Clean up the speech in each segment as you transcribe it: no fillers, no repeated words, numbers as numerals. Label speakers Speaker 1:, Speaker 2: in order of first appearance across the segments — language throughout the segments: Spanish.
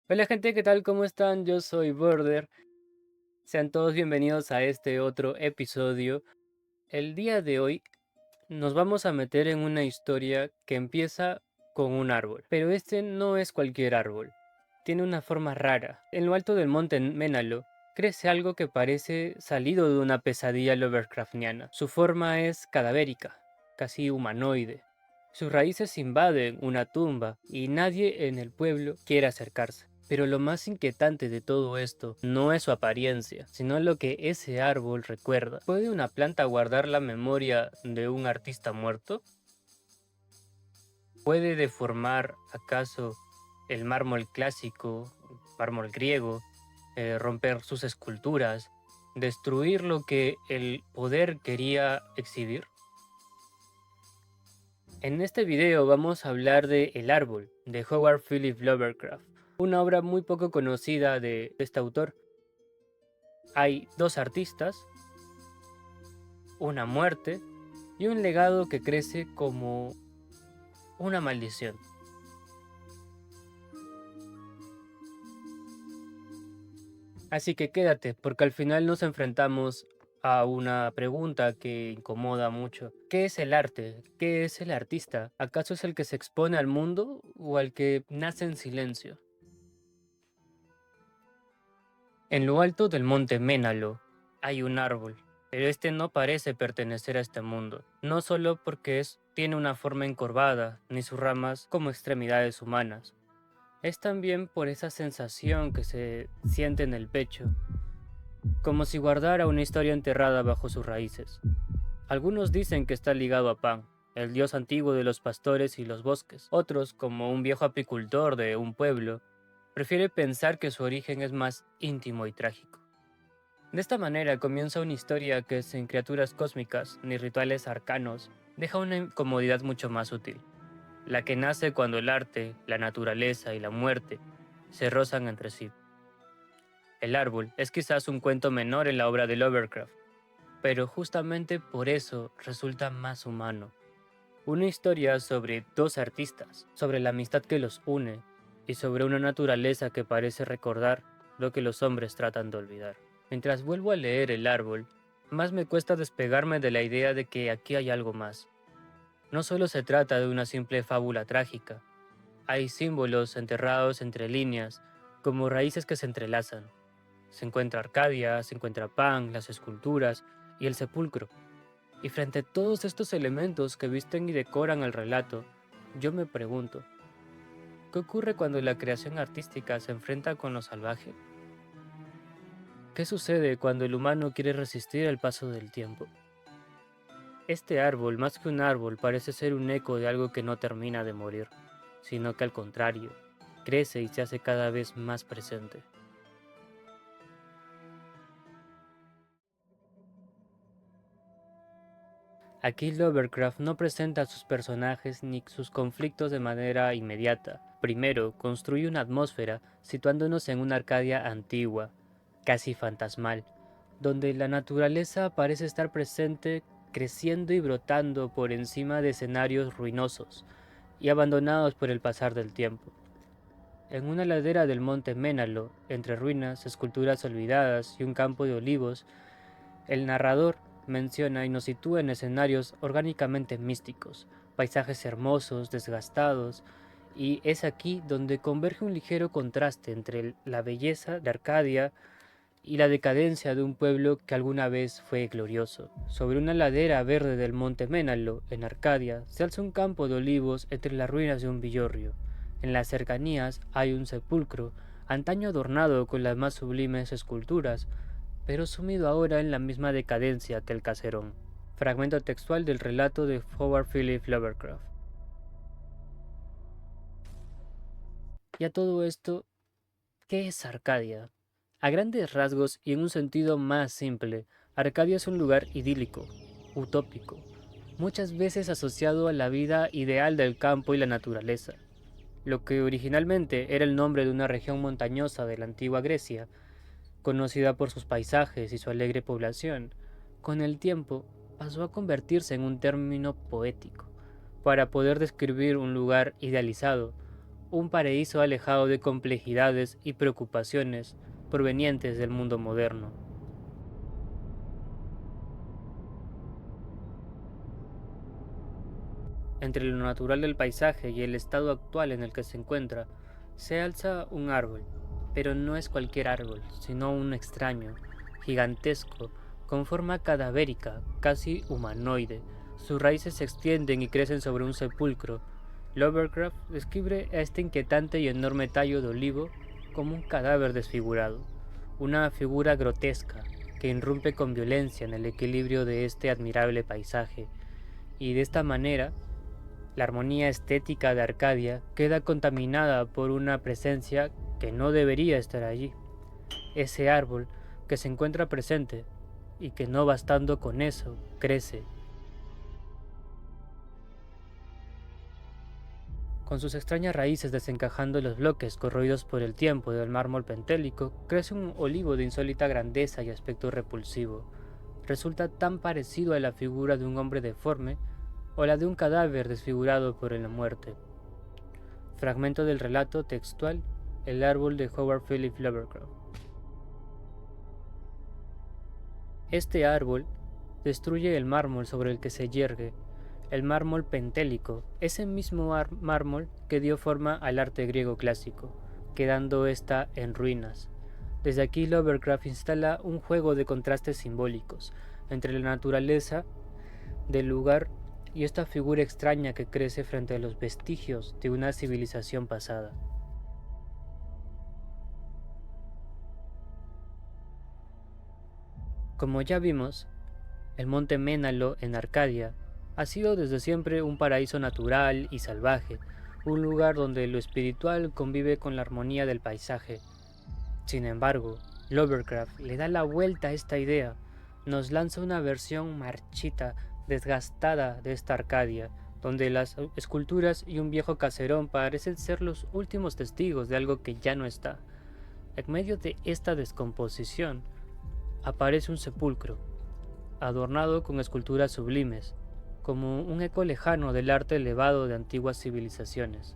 Speaker 1: Hola gente, ¿qué tal? ¿Cómo están? Yo soy Border. Sean todos bienvenidos a este otro episodio. El día de hoy nos vamos a meter en una historia que empieza con un árbol. Pero este no es cualquier árbol. Tiene una forma rara. En lo alto del monte Ménalo crece algo que parece salido de una pesadilla Lovecraftiana. Su forma es cadavérica, casi humanoide. Sus raíces invaden una tumba y nadie en el pueblo quiere acercarse. Pero lo más inquietante de todo esto no es su apariencia, sino lo que ese árbol recuerda. ¿Puede una planta guardar la memoria de un artista muerto? ¿Puede deformar acaso el mármol clásico, mármol griego, romper sus esculturas, destruir lo que el poder quería exhibir? En este video vamos a hablar de El árbol, de Howard Philip Lovecraft, una obra muy poco conocida de este autor. Hay dos artistas, una muerte y un legado que crece como una maldición. Así que quédate, porque al final nos enfrentamos a una pregunta que incomoda mucho. ¿Qué es el arte? ¿Qué es el artista? ¿Acaso es el que se expone al mundo o al que nace en silencio? En lo alto del monte Ménalo hay un árbol, pero este no parece pertenecer a este mundo, no solo porque tiene una forma encorvada, ni sus ramas como extremidades humanas. Es también por esa sensación que se siente en el pecho, como si guardara una historia enterrada bajo sus raíces. Algunos dicen que está ligado a Pan, el dios antiguo de los pastores y los bosques. Otros, como un viejo apicultor de un pueblo, prefiere pensar que su origen es más íntimo y trágico. De esta manera comienza una historia que sin criaturas cósmicas ni rituales arcanos deja una incomodidad mucho más sutil, la que nace cuando el arte, la naturaleza y la muerte se rozan entre sí. El árbol es quizás un cuento menor en la obra de Lovecraft, pero justamente por eso resulta más humano. Una historia sobre dos artistas, sobre la amistad que los une y sobre una naturaleza que parece recordar lo que los hombres tratan de olvidar. Mientras vuelvo a leer El árbol, más me cuesta despegarme de la idea de que aquí hay algo más. No solo se trata de una simple fábula trágica, hay símbolos enterrados entre líneas, como raíces que se entrelazan. Se encuentra Arcadia, se encuentra Pan, las esculturas y el sepulcro. Y frente a todos estos elementos que visten y decoran el relato, yo me pregunto, ¿qué ocurre cuando la creación artística se enfrenta con lo salvaje? ¿Qué sucede cuando el humano quiere resistir el paso del tiempo? Este árbol, más que un árbol, parece ser un eco de algo que no termina de morir, sino que al contrario, crece y se hace cada vez más presente. Aquí Lovecraft no presenta a sus personajes ni sus conflictos de manera inmediata. Primero, construye una atmósfera situándonos en una Arcadia antigua, casi fantasmal, donde la naturaleza parece estar presente, creciendo y brotando por encima de escenarios ruinosos y abandonados por el pasar del tiempo. En una ladera del monte Ménalo, entre ruinas, esculturas olvidadas y un campo de olivos, el narrador menciona y nos sitúa en escenarios orgánicamente místicos, paisajes hermosos, desgastados, y es aquí donde converge un ligero contraste entre la belleza de Arcadia y la decadencia de un pueblo que alguna vez fue glorioso. Sobre una ladera verde del monte Ménalo, en Arcadia, se alza un campo de olivos entre las ruinas de un villorrio. En las cercanías hay un sepulcro, antaño adornado con las más sublimes esculturas, pero sumido ahora en la misma decadencia que el caserón. Fragmento textual del relato de Howard Philip Lovecraft. Y a todo esto, ¿qué es Arcadia? A grandes rasgos y en un sentido más simple, Arcadia es un lugar idílico, utópico, muchas veces asociado a la vida ideal del campo y la naturaleza. Lo que originalmente era el nombre de una región montañosa de la antigua Grecia, conocida por sus paisajes y su alegre población, con el tiempo pasó a convertirse en un término poético, para poder describir un lugar idealizado, un paraíso alejado de complejidades y preocupaciones provenientes del mundo moderno. Entre lo natural del paisaje y el estado actual en el que se encuentra, se alza un árbol, pero no es cualquier árbol, sino un extraño, gigantesco, con forma cadavérica, casi humanoide. Sus raíces se extienden y crecen sobre un sepulcro. Lovecraft describe a este inquietante y enorme tallo de olivo como un cadáver desfigurado, una figura grotesca que irrumpe con violencia en el equilibrio de este admirable paisaje, y de esta manera la armonía estética de Arcadia queda contaminada por una presencia que no debería estar allí. Ese árbol que se encuentra presente y que no bastando con eso, crece. Con sus extrañas raíces desencajando los bloques corroídos por el tiempo del mármol pentélico, crece un olivo de insólita grandeza y aspecto repulsivo. Resulta tan parecido a la figura de un hombre deforme o la de un cadáver desfigurado por la muerte. Fragmento del relato textual El árbol de Howard Phillips Lovecraft. Este árbol destruye el mármol sobre el que se yergue, el mármol pentélico, ese mismo mármol que dio forma al arte griego clásico, quedando ésta en ruinas. Desde aquí Lovecraft instala un juego de contrastes simbólicos entre la naturaleza del lugar y esta figura extraña que crece frente a los vestigios de una civilización pasada. Como ya vimos, el monte Ménalo en Arcadia ha sido desde siempre un paraíso natural y salvaje, un lugar donde lo espiritual convive con la armonía del paisaje. Sin embargo, Lovecraft le da la vuelta a esta idea, nos lanza una versión marchita, desgastada de esta Arcadia, donde las esculturas y un viejo caserón parecen ser los últimos testigos de algo que ya no está. En medio de esta descomposición, aparece un sepulcro, adornado con esculturas sublimes, como un eco lejano del arte elevado de antiguas civilizaciones.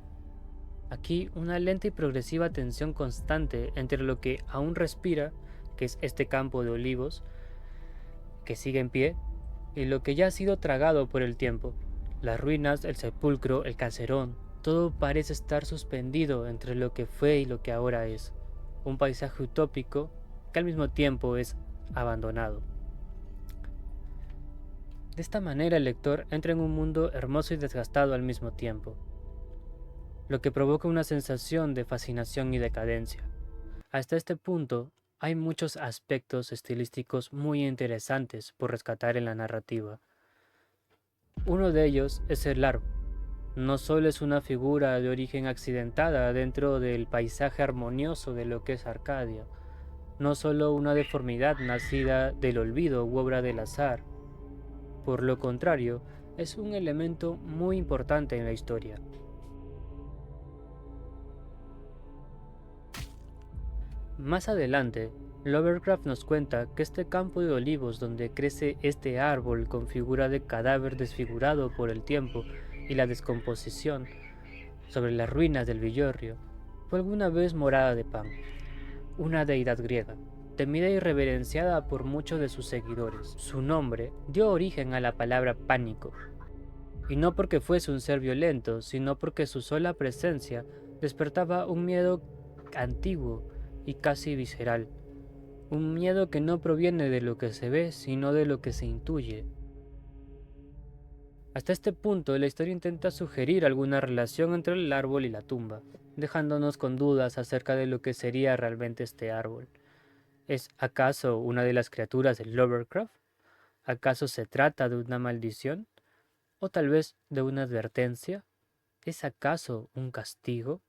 Speaker 1: Aquí una lenta y progresiva tensión constante entre lo que aún respira, que es este campo de olivos, que sigue en pie, y lo que ya ha sido tragado por el tiempo. Las ruinas, el sepulcro, el caserón, todo parece estar suspendido entre lo que fue y lo que ahora es. Un paisaje utópico que al mismo tiempo es abandonado. De esta manera el lector entra en un mundo hermoso y desgastado al mismo tiempo, lo que provoca una sensación de fascinación y decadencia. Hasta este punto, hay muchos aspectos estilísticos muy interesantes por rescatar en la narrativa. Uno de ellos es el árbol. No solo es una figura de origen accidentada dentro del paisaje armonioso de lo que es Arcadia, no solo una deformidad nacida del olvido u obra del azar. Por lo contrario, es un elemento muy importante en la historia. Más adelante, Lovecraft nos cuenta que este campo de olivos donde crece este árbol con figura de cadáver desfigurado por el tiempo y la descomposición sobre las ruinas del Villorrio, fue alguna vez morada de Pan, una deidad griega, temida y reverenciada por muchos de sus seguidores. Su nombre dio origen a la palabra pánico, y no porque fuese un ser violento, sino porque su sola presencia despertaba un miedo antiguo y casi visceral, un miedo que no proviene de lo que se ve, sino de lo que se intuye. Hasta este punto, la historia intenta sugerir alguna relación entre el árbol y la tumba, dejándonos con dudas acerca de lo que sería realmente este árbol. ¿Es acaso una de las criaturas de Lovecraft? ¿Acaso se trata de una maldición? ¿O tal vez de una advertencia? ¿Es acaso un castigo?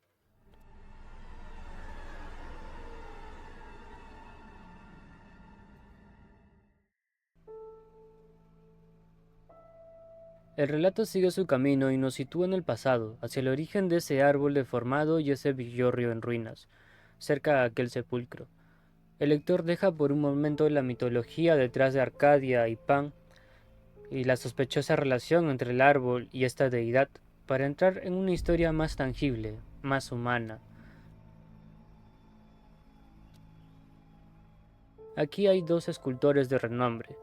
Speaker 1: El relato sigue su camino y nos sitúa en el pasado, hacia el origen de ese árbol deformado y ese villorrio en ruinas, cerca de aquel sepulcro. El lector deja por un momento la mitología detrás de Arcadia y Pan y la sospechosa relación entre el árbol y esta deidad para entrar en una historia más tangible, más humana. Aquí hay dos escultores de renombre,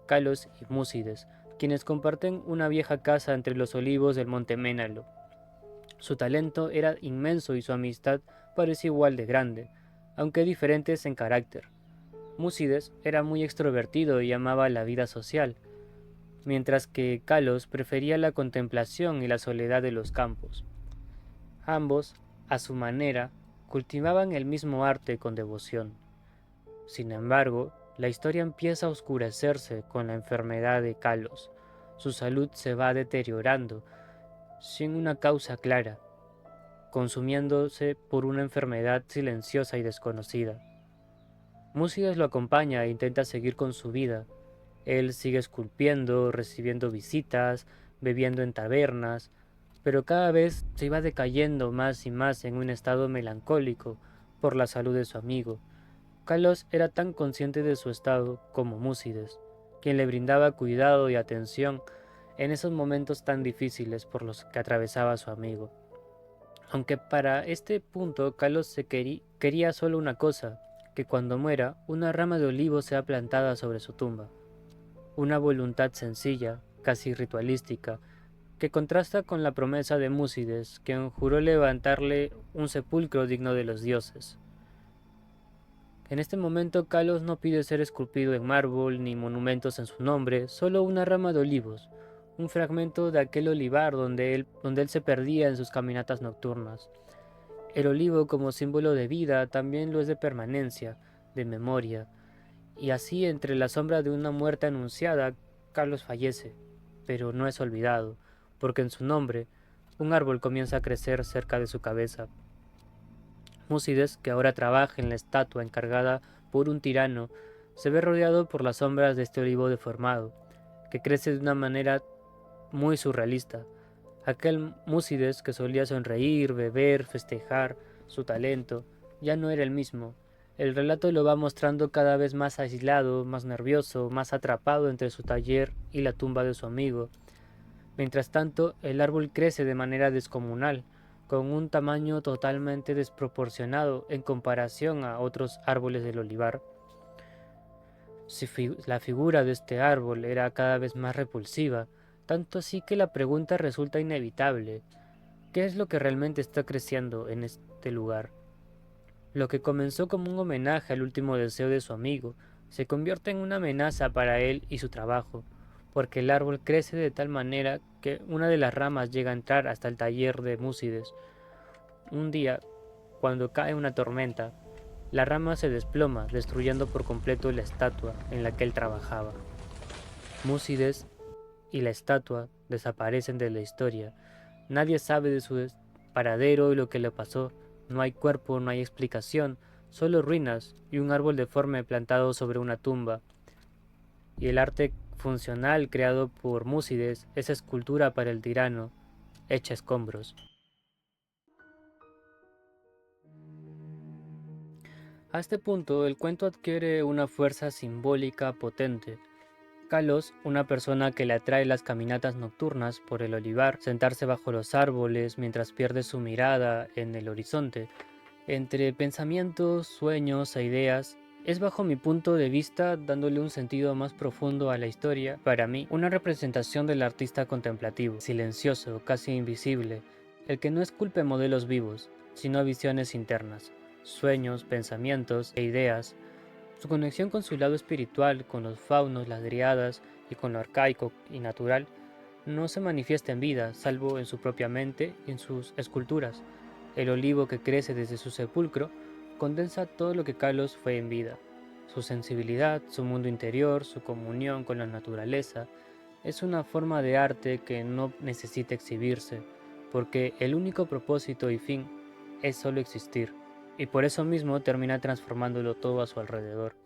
Speaker 1: Calos y Múcides, quienes comparten una vieja casa entre los olivos del monte Ménalo. Su talento era inmenso y su amistad parecía igual de grande, aunque diferentes en carácter. Múcides era muy extrovertido y amaba la vida social, mientras que Calos prefería la contemplación y la soledad de los campos. Ambos, a su manera, cultivaban el mismo arte con devoción. Sin embargo, la historia empieza a oscurecerse con la enfermedad de Calos. Su salud se va deteriorando sin una causa clara, consumiéndose por una enfermedad silenciosa y desconocida. Múcides lo acompaña e intenta seguir con su vida. Él sigue esculpiendo, recibiendo visitas, bebiendo en tabernas, pero cada vez se iba decayendo más y más en un estado melancólico por la salud de su amigo. Carlos era tan consciente de su estado como Múcides, quien le brindaba cuidado y atención en esos momentos tan difíciles por los que atravesaba su amigo. Aunque para este punto Carlos quería solo una cosa, que cuando muera una rama de olivo sea plantada sobre su tumba. Una voluntad sencilla, casi ritualística, que contrasta con la promesa de Múcides, quien juró levantarle un sepulcro digno de los dioses. En este momento Kalos no pide ser esculpido en mármol ni monumentos en su nombre, solo una rama de olivos, un fragmento de aquel olivar donde él se perdía en sus caminatas nocturnas. El olivo como símbolo de vida también lo es de permanencia, de memoria, y así entre la sombra de una muerte anunciada, Carlos fallece, pero no es olvidado, porque en su nombre un árbol comienza a crecer cerca de su cabeza. Múcides, que ahora trabaja en la estatua encargada por un tirano, se ve rodeado por las sombras de este olivo deformado, que crece de una manera muy surrealista. Aquel Múcides que solía sonreír, beber, festejar su talento, ya no era el mismo. El relato lo va mostrando cada vez más aislado, más nervioso, más atrapado entre su taller y la tumba de su amigo. Mientras tanto, el árbol crece de manera descomunal, con un tamaño totalmente desproporcionado en comparación a otros árboles del olivar. La figura de este árbol era cada vez más repulsiva, tanto así que la pregunta resulta inevitable: ¿qué es lo que realmente está creciendo en este lugar? Lo que comenzó como un homenaje al último deseo de su amigo, se convierte en una amenaza para él y su trabajo, porque el árbol crece de tal manera que una de las ramas llega a entrar hasta el taller de Múcides. Un día, cuando cae una tormenta, la rama se desploma, destruyendo por completo la estatua en la que él trabajaba. Múcides y la estatua desaparecen de la historia. Nadie sabe de su paradero y lo que le pasó. No hay cuerpo, no hay explicación, solo ruinas y un árbol deforme plantado sobre una tumba. Y el arte funcional creado por Múcides es escultura para el tirano, hecha escombros. A este punto, el cuento adquiere una fuerza simbólica potente. Kalos, una persona que le atrae las caminatas nocturnas por el olivar, sentarse bajo los árboles mientras pierde su mirada en el horizonte, entre pensamientos, sueños e ideas, es bajo mi punto de vista, dándole un sentido más profundo a la historia, para mí, una representación del artista contemplativo, silencioso, casi invisible, el que no esculpe modelos vivos, sino visiones internas, sueños, pensamientos e ideas. Su conexión con su lado espiritual, con los faunos, las dríadas y con lo arcaico y natural, no se manifiesta en vida, salvo en su propia mente y en sus esculturas. El olivo que crece desde su sepulcro condensa todo lo que Carlos fue en vida. Su sensibilidad, su mundo interior, su comunión con la naturaleza, es una forma de arte que no necesita exhibirse, porque el único propósito y fin es solo existir, y por eso mismo termina transformándolo todo a su alrededor.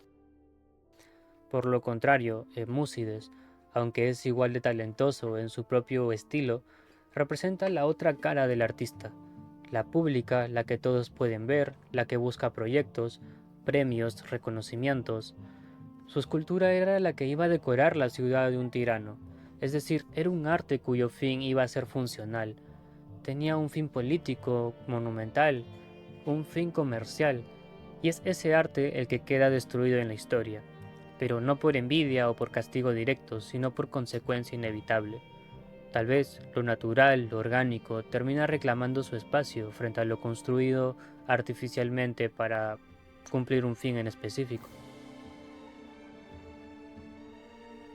Speaker 1: Por lo contrario, Múcides, aunque es igual de talentoso en su propio estilo, representa la otra cara del artista, la pública, la que todos pueden ver, la que busca proyectos, premios, reconocimientos. Su escultura era la que iba a decorar la ciudad de un tirano, es decir, era un arte cuyo fin iba a ser funcional, tenía un fin político, monumental, un fin comercial, y es ese arte el que queda destruido en la historia, pero no por envidia o por castigo directo, sino por consecuencia inevitable. Tal vez lo natural, lo orgánico, termina reclamando su espacio frente a lo construido artificialmente para cumplir un fin en específico.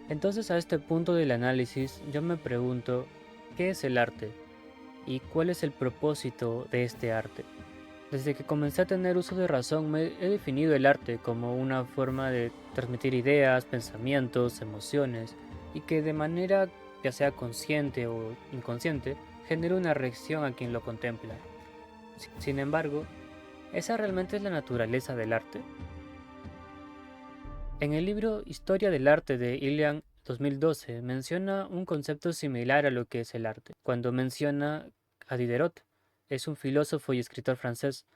Speaker 1: Entonces, a este punto del análisis yo me pregunto, ¿qué es el arte? ¿Y cuál es el propósito de este arte? Desde que comencé a tener uso de razón me he definido el arte como una forma de transmitir ideas, pensamientos, emociones, y que de manera ya sea consciente o inconsciente genera una reacción a quien lo contempla. Sin embargo, ¿esa realmente es la naturaleza del arte? En el libro Historia del arte de Ilian 2012 menciona un concepto similar a lo que es el arte, cuando menciona a Diderot. Es un filósofo y escritor francés.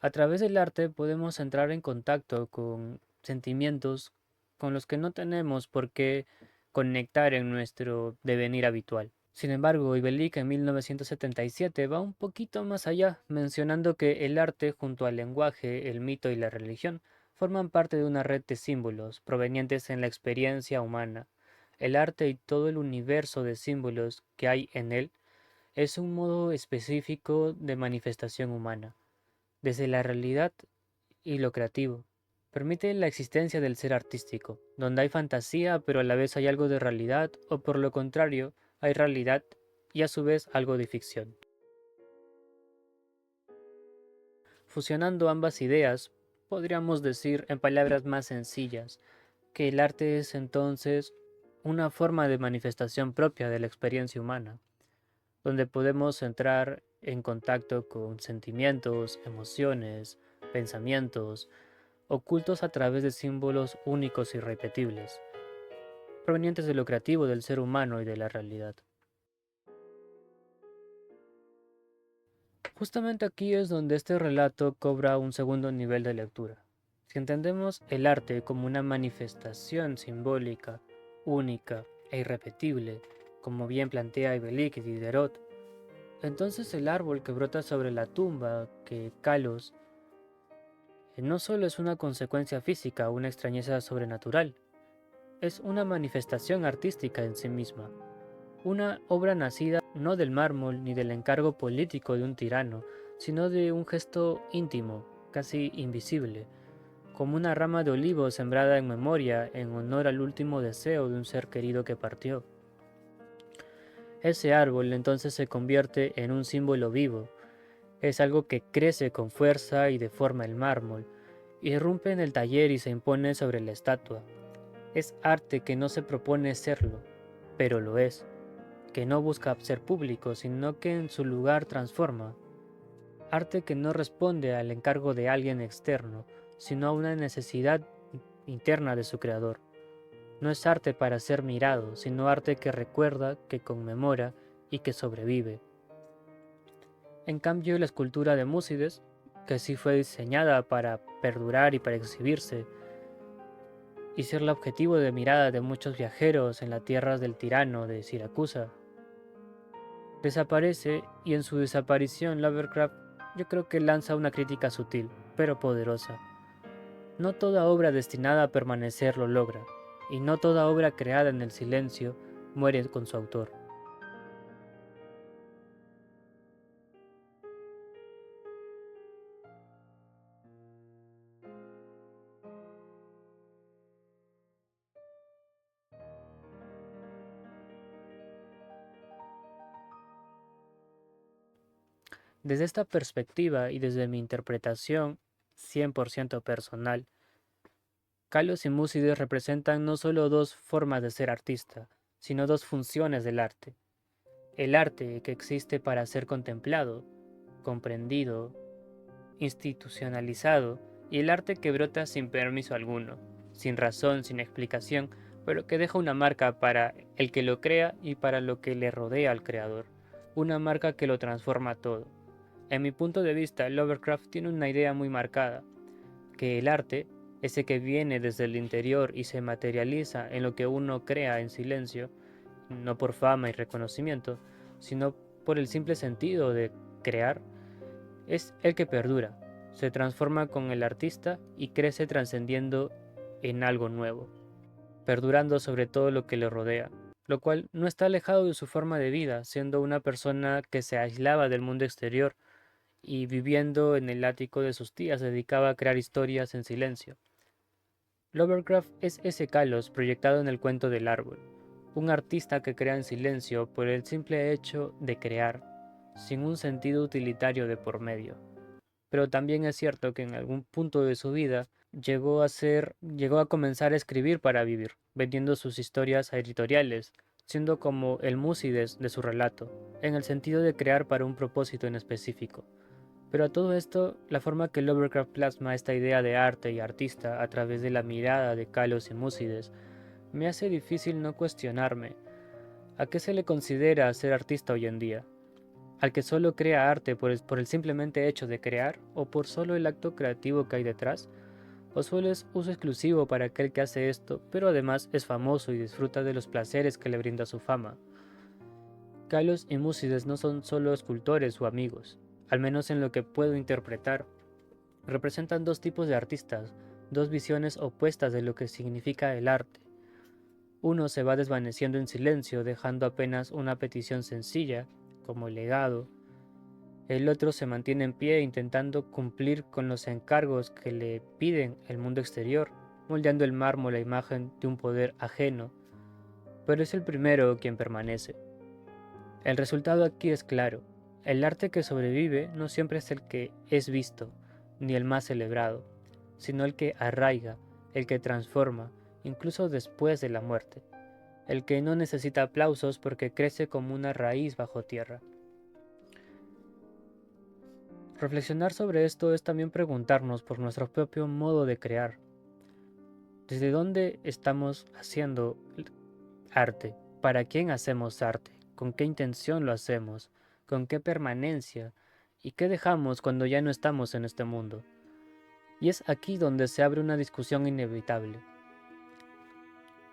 Speaker 1: A través del arte podemos entrar en contacto con sentimientos con los que no tenemos por qué conectar en nuestro devenir habitual. Sin embargo, Ibelic en 1977 va un poquito más allá, mencionando que el arte, junto al lenguaje, el mito y la religión, forman parte de una red de símbolos provenientes en la experiencia humana. El arte y todo el universo de símbolos que hay en él es un modo específico de manifestación humana, desde la realidad y lo creativo. Permite la existencia del ser artístico, donde hay fantasía pero a la vez hay algo de realidad o por lo contrario, hay realidad y a su vez algo de ficción. Fusionando ambas ideas, podríamos decir en palabras más sencillas que el arte es entonces una forma de manifestación propia de la experiencia humana, donde podemos entrar en contacto con sentimientos, emociones, pensamientos, ocultos a través de símbolos únicos y repetibles, provenientes de lo creativo del ser humano y de la realidad. Justamente aquí es donde este relato cobra un segundo nivel de lectura. Si entendemos el arte como una manifestación simbólica, única e irrepetible, como bien plantea Ibelic y Diderot, entonces el árbol que brota sobre la tumba que Kalos no solo es una consecuencia física o una extrañeza sobrenatural, es una manifestación artística en sí misma, una obra nacida no del mármol ni del encargo político de un tirano, sino de un gesto íntimo, casi invisible, como una rama de olivo sembrada en memoria en honor al último deseo de un ser querido que partió. Ese árbol entonces se convierte en un símbolo vivo, es algo que crece con fuerza y deforma el mármol, irrumpe en el taller y se impone sobre la estatua. Es arte que no se propone serlo, pero lo es, que no busca ser público, sino que en su lugar transforma. Arte que no responde al encargo de alguien externo, sino a una necesidad interna de su creador. No es arte para ser mirado, sino arte que recuerda, que conmemora y que sobrevive. En cambio, la escultura de Múcides, que sí fue diseñada para perdurar y para exhibirse, y ser el objetivo de mirada de muchos viajeros en las tierras del tirano de Siracusa, desaparece y en su desaparición Lovecraft yo creo que lanza una crítica sutil, pero poderosa. No toda obra destinada a permanecer lo logra, y no toda obra creada en el silencio muere con su autor. Desde esta perspectiva y desde mi interpretación 100% personal, Kalos y Múcides representan no solo dos formas de ser artista, sino dos funciones del arte. El arte que existe para ser contemplado, comprendido, institucionalizado, y el arte que brota sin permiso alguno, sin razón, sin explicación, pero que deja una marca para el que lo crea y para lo que le rodea al creador, una marca que lo transforma todo. En mi punto de vista, Lovecraft tiene una idea muy marcada, que el arte, ese que viene desde el interior y se materializa en lo que uno crea en silencio, no por fama y reconocimiento, sino por el simple sentido de crear, es el que perdura, se transforma con el artista y crece trascendiendo en algo nuevo, perdurando sobre todo lo que le rodea, lo cual no está alejado de su forma de vida, siendo una persona que se aislaba del mundo exterior y viviendo en el ático de sus tías se dedicaba a crear historias en silencio. Lovecraft es ese Kalos proyectado en el cuento del árbol, un artista que crea en silencio por el simple hecho de crear, sin un sentido utilitario de por medio. Pero también es cierto que en algún punto de su vida llegó a comenzar a escribir para vivir, vendiendo sus historias a editoriales, siendo como el Múcides de su relato, en el sentido de crear para un propósito en específico. Pero a todo esto, la forma que Lovecraft plasma esta idea de arte y artista a través de la mirada de Kalos y Múcides me hace difícil no cuestionarme a qué se le considera ser artista hoy en día. Al que solo crea arte por el simplemente hecho de crear o por solo el acto creativo que hay detrás, o solo es uso exclusivo para aquel que hace esto, pero además es famoso y disfruta de los placeres que le brinda su fama. Kalos y Múcides no son solo escultores o amigos, al menos en lo que puedo interpretar. Representan dos tipos de artistas, dos visiones opuestas de lo que significa el arte. Uno se va desvaneciendo en silencio, dejando apenas una petición sencilla, como el legado. El otro se mantiene en pie intentando cumplir con los encargos que le piden el mundo exterior, moldeando el mármol a imagen de un poder ajeno, pero es el primero quien permanece. El resultado aquí es claro. El arte que sobrevive no siempre es el que es visto, ni el más celebrado, sino el que arraiga, el que transforma, incluso después de la muerte, el que no necesita aplausos porque crece como una raíz bajo tierra. Reflexionar sobre esto es también preguntarnos por nuestro propio modo de crear. ¿Desde dónde estamos haciendo arte? ¿Para quién hacemos arte? ¿Con qué intención lo hacemos? ¿Con qué permanencia? ¿Y qué dejamos cuando ya no estamos en este mundo? Y es aquí donde se abre una discusión inevitable.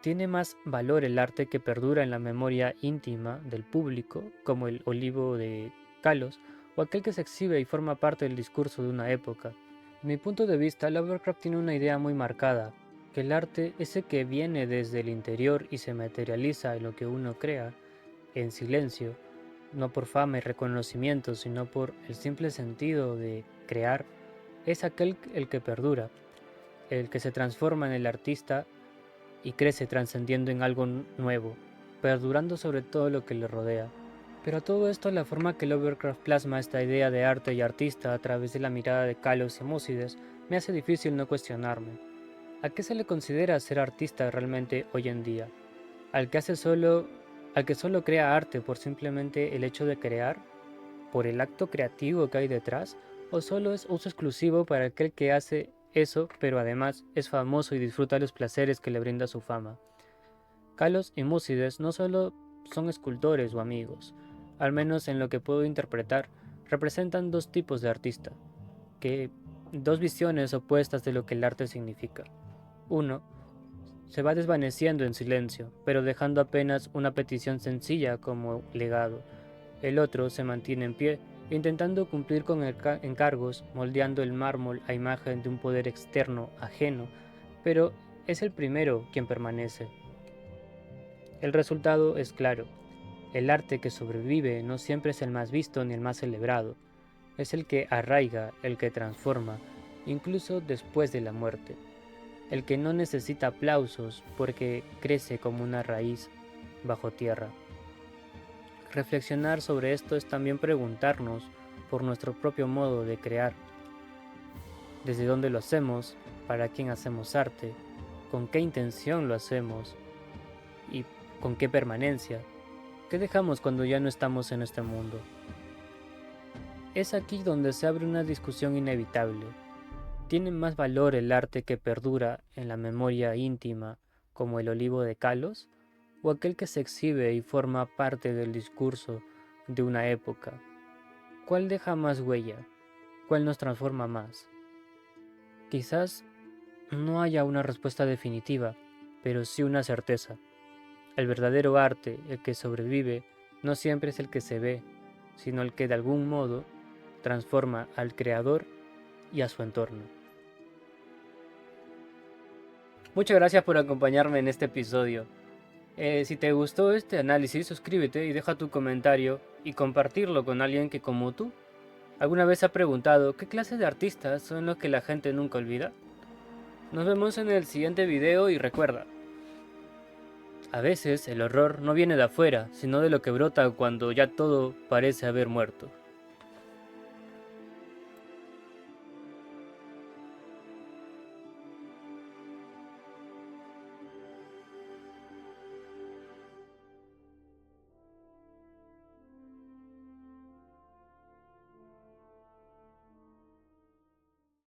Speaker 1: ¿Tiene más valor el arte que perdura en la memoria íntima del público, como el olivo de Kalos, o aquel que se exhibe y forma parte del discurso de una época? En mi punto de vista, Lovecraft tiene una idea muy marcada, que el arte, ese que viene desde el interior y se materializa en lo que uno crea, en silencio, no por fama y reconocimiento, sino por el simple sentido de crear, es aquel el que perdura, el que se transforma en el artista y crece trascendiendo en algo nuevo, perdurando sobre todo lo que le rodea. Pero a todo esto, la forma que Lovecraft plasma esta idea de arte y artista a través de la mirada de Kalos y Múcides me hace difícil no cuestionarme. ¿A qué se le considera ser artista realmente hoy en día? ¿Al que al que solo crea arte por simplemente el hecho de crear? ¿Por el acto creativo que hay detrás? ¿O solo es uso exclusivo para aquel que hace eso, pero además es famoso y disfruta los placeres que le brinda su fama? Kalos y Múcides no solo son escultores o amigos, al menos en lo que puedo interpretar, representan dos tipos de artista, que dos visiones opuestas de lo que el arte significa. Uno se va desvaneciendo en silencio, pero dejando apenas una petición sencilla como legado. El otro se mantiene en pie, intentando cumplir con encargos, moldeando el mármol a imagen de un poder externo ajeno, pero es el primero quien permanece. El resultado es claro. El arte que sobrevive no siempre es el más visto ni el más celebrado, es el que arraiga, el que transforma, incluso después de la muerte, el que no necesita aplausos porque crece como una raíz bajo tierra. Reflexionar sobre esto es también preguntarnos por nuestro propio modo de crear, desde dónde lo hacemos, para quién hacemos arte, con qué intención lo hacemos y con qué permanencia. ¿Qué dejamos cuando ya no estamos en este mundo? Es aquí donde se abre una discusión inevitable. ¿Tiene más valor el arte que perdura en la memoria íntima, como el olivo de Kalos, o aquel que se exhibe y forma parte del discurso de una época? ¿Cuál deja más huella? ¿Cuál nos transforma más? Quizás no haya una respuesta definitiva, pero sí una certeza. El verdadero arte, el que sobrevive, no siempre es el que se ve, sino el que de algún modo transforma al creador y a su entorno. Muchas gracias por acompañarme en este episodio. Si te gustó este análisis, suscríbete y deja tu comentario y compartirlo con alguien que, como tú, alguna vez ha preguntado qué clase de artistas son los que la gente nunca olvida. Nos vemos en el siguiente video y recuerda, a veces el horror no viene de afuera, sino de lo que brota cuando ya todo parece haber muerto.